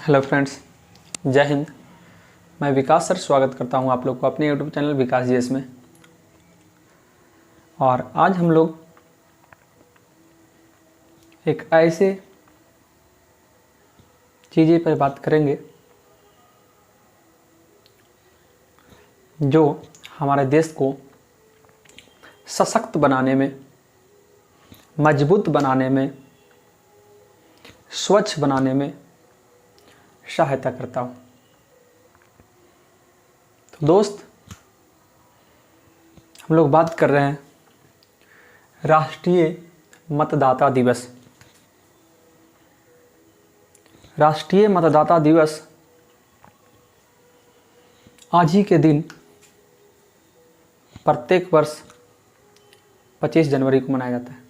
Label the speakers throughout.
Speaker 1: Hello friends, जय हिंद। मैं विकास sir स्वागत करता हूं आप लोग को अपने यूट्यूब चैनल विकास जीएस में। और आज हम लोग एक ऐसे चीज़ें पर बात करेंगे जो हमारे देश को सशक्त बनाने में, मजबूत बनाने में, स्वच्छ बनाने में सहायता करता हूँ। तो दोस्त, हम लोग बात कर रहे हैं राष्ट्रीय मतदाता दिवस। राष्ट्रीय मतदाता दिवस आज ही के दिन प्रत्येक वर्ष 25 जनवरी को मनाया जाता है।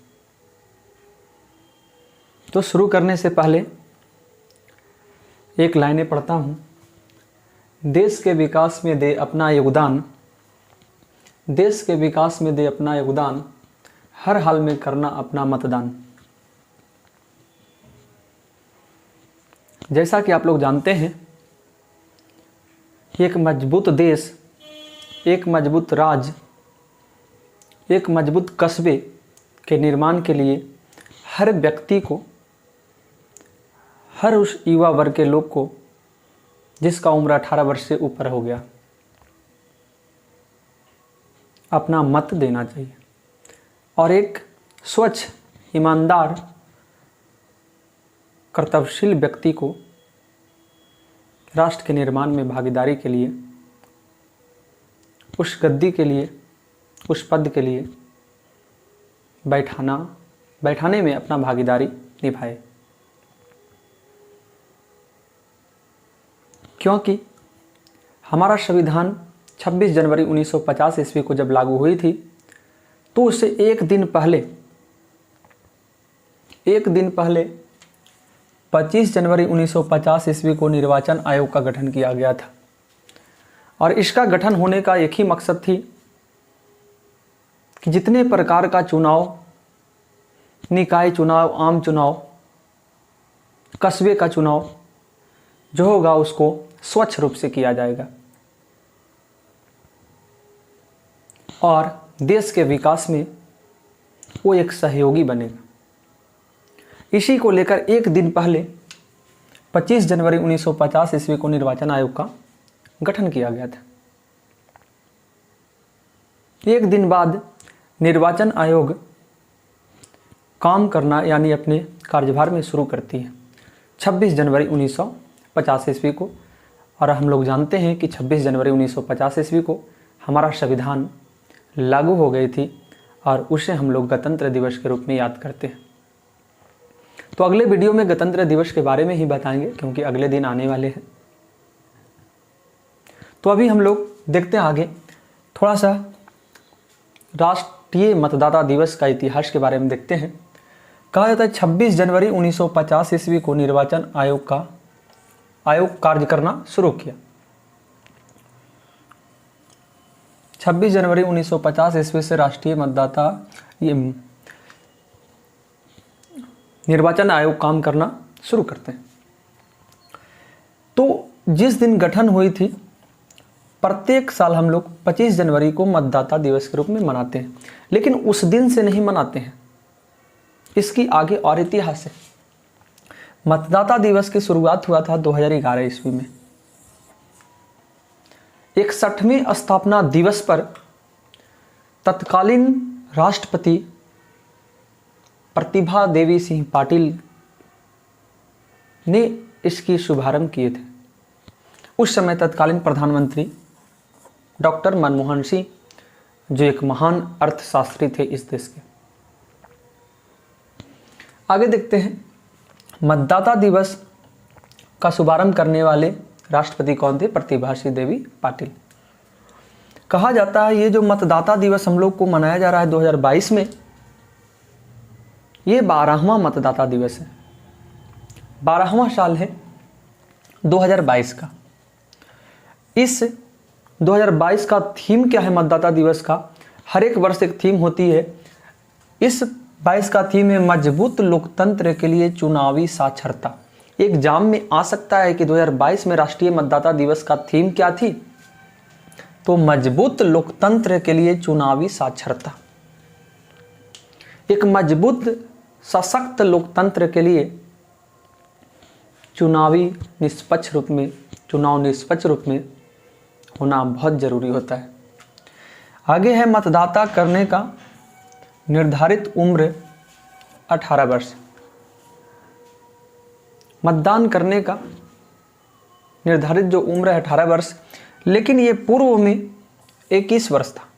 Speaker 1: तो शुरू करने से पहले एक लाइनें पढ़ता हूँ। देश के विकास में दे अपना योगदान, देश के विकास में दे अपना योगदान, हर हाल में करना अपना मतदान। जैसा कि आप लोग जानते हैं, एक मजबूत देश, एक मजबूत राज्य, एक मजबूत कस्बे के निर्माण के लिए हर व्यक्ति को, हर उस युवा वर्ग के लोग को जिसका उम्र 18 वर्ष से ऊपर हो गया, अपना मत देना चाहिए और एक स्वच्छ, ईमानदार, कर्तव्यशील व्यक्ति को राष्ट्र के निर्माण में भागीदारी के लिए, उस गद्दी के लिए, उस पद के लिए बैठाने में अपना भागीदारी निभाए। क्योंकि हमारा संविधान 26 जनवरी 1950 ईस्वी को जब लागू हुई थी, तो उससे एक दिन पहले 25 जनवरी 1950 ईस्वी को निर्वाचन आयोग का गठन किया गया था। और इसका गठन होने का एक ही मकसद थी कि जितने प्रकार का चुनाव, निकाय चुनाव, आम चुनाव, कस्बे का चुनाव जो होगा उसको स्वच्छ रूप से किया जाएगा और देश के विकास में वो एक सहयोगी बनेगा। इसी को लेकर एक दिन पहले 25 जनवरी 1950 ईस्वी को निर्वाचन आयोग का गठन किया गया था। एक दिन बाद निर्वाचन आयोग काम करना यानी अपने कार्यभार में शुरू करती है 26 जनवरी 1950 ईस्वी को। और हम लोग जानते हैं कि 26 जनवरी 1950 ईस्वी को हमारा संविधान लागू हो गई थी और उसे हम लोग गणतंत्र दिवस के रूप में याद करते हैं। तो अगले वीडियो में गणतंत्र दिवस के बारे में ही बताएंगे, क्योंकि अगले दिन आने वाले हैं। तो अभी हम लोग देखते हैं आगे, थोड़ा सा राष्ट्रीय मतदाता दिवस का इतिहास के बारे में देखते हैं। कहा जाता है 26 जनवरी 1950 ईस्वी को निर्वाचन आयोग कार्य करना शुरू किया। 26 जनवरी 1950 ईस्वी से राष्ट्रीय निर्वाचन आयोग काम करना शुरू करते हैं। तो जिस दिन गठन हुई थी, प्रत्येक साल हम लोग 25 जनवरी को मतदाता दिवस के रूप में मनाते हैं, लेकिन उस दिन से नहीं मनाते हैं। इसकी आगे और इतिहास है। मतदाता दिवस की शुरुआत हुआ था 2011 ईस्वी में। 61वें स्थापना दिवस पर तत्कालीन राष्ट्रपति प्रतिभा देवी सिंह पाटिल ने इसकी शुभारंभ किए थे। उस समय तत्कालीन प्रधानमंत्री डॉक्टर मनमोहन सिंह, जो एक महान अर्थशास्त्री थे इस देश के। आगे देखते हैं, मतदाता दिवस का शुभारंभ करने वाले राष्ट्रपति कौन थे? प्रतिभा सिंह देवी पाटिल। कहा जाता है ये जो मतदाता दिवस हम लोग को मनाया जा रहा है 2022 में, ये 12वां मतदाता दिवस है। 12वां साल है 2022 का। इस 2022 का थीम क्या है मतदाता दिवस का? हर एक वर्ष एक थीम होती है। इस 22 का थीम है मजबूत लोकतंत्र के लिए चुनावी साक्षरता। एग्जाम में आ सकता है कि 2022 में राष्ट्रीय मतदाता दिवस का थीम क्या थी? तो मजबूत लोकतंत्र के लिए चुनावी साक्षरता। एक मजबूत सशक्त लोकतंत्र के लिए चुनाव निष्पक्ष रूप में होना बहुत जरूरी होता है। आगे है मतदाता करने का निर्धारित उम्र 18 वर्ष। मतदान करने का निर्धारित जो उम्र है 18 वर्ष, लेकिन ये पूर्व में 21 वर्ष था।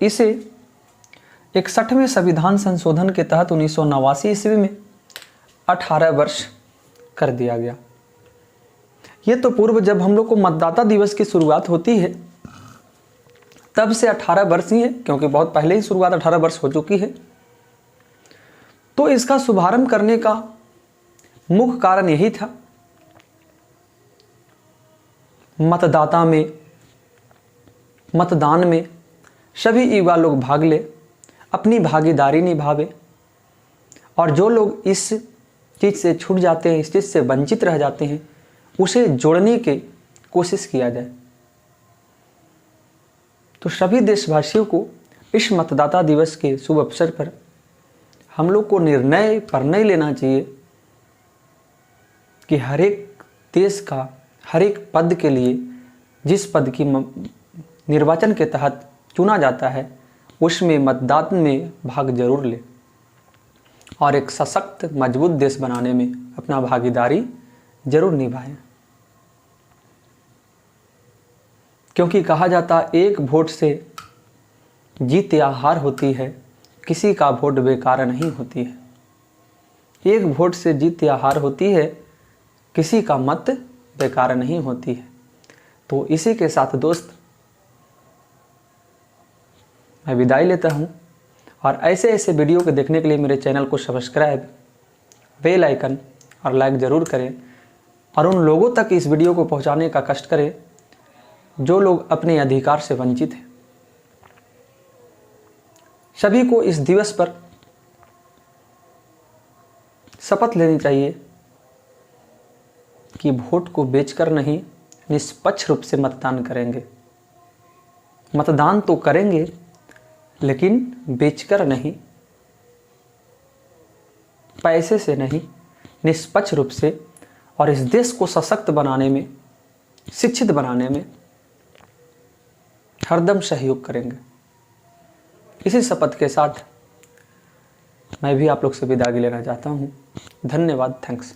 Speaker 1: इसे 61वें संविधान संशोधन के तहत 1989 ईस्वी में 18 वर्ष कर दिया गया। ये तो पूर्व जब हम लोग को मतदाता दिवस की शुरुआत होती है तब से 18 वर्ष ही है, क्योंकि बहुत पहले ही शुरुआत 18 वर्ष हो चुकी है। तो इसका शुभारंभ करने का मुख्य कारण यही था, मतदान में सभी युवा लोग भाग ले, अपनी भागीदारी निभावे, और जो लोग इस चीज़ से छूट जाते हैं, इस चीज़ से वंचित रह जाते हैं, उसे जोड़ने की कोशिश किया जाए। तो सभी देशवासियों को इस मतदाता दिवस के शुभ अवसर पर हम लोग को निर्णय लेना चाहिए कि हर एक देश का हर एक पद के लिए, जिस पद की निर्वाचन के तहत चुना जाता है, उसमें मतदान में भाग जरूर ले और एक सशक्त मजबूत देश बनाने में अपना भागीदारी जरूर निभाएं। क्योंकि कहा जाता एक वोट से जीत या हार होती है, किसी का वोट बेकार नहीं होती है। एक वोट से जीत या हार होती है, किसी का मत बेकार नहीं होती है। तो इसी के साथ दोस्त मैं विदाई लेता हूँ, और ऐसे ऐसे वीडियो को देखने के लिए मेरे चैनल को सब्सक्राइब, बेल आइकन और लाइक ज़रूर करें, और उन लोगों तक इस वीडियो को पहुँचाने का कष्ट करें जो लोग अपने अधिकार से वंचित हैं। सभी को इस दिवस पर शपथ लेनी चाहिए कि वोट को बेचकर नहीं, निष्पक्ष रूप से मतदान करेंगे। मतदान तो करेंगे लेकिन बेचकर नहीं, पैसे से नहीं, निष्पक्ष रूप से, और इस देश को सशक्त बनाने में, शिक्षित बनाने में हरदम सहयोग करेंगे। इसी शपथ के साथ मैं भी आप लोग से विदाई लेना चाहता हूँ। धन्यवाद। थैंक्स।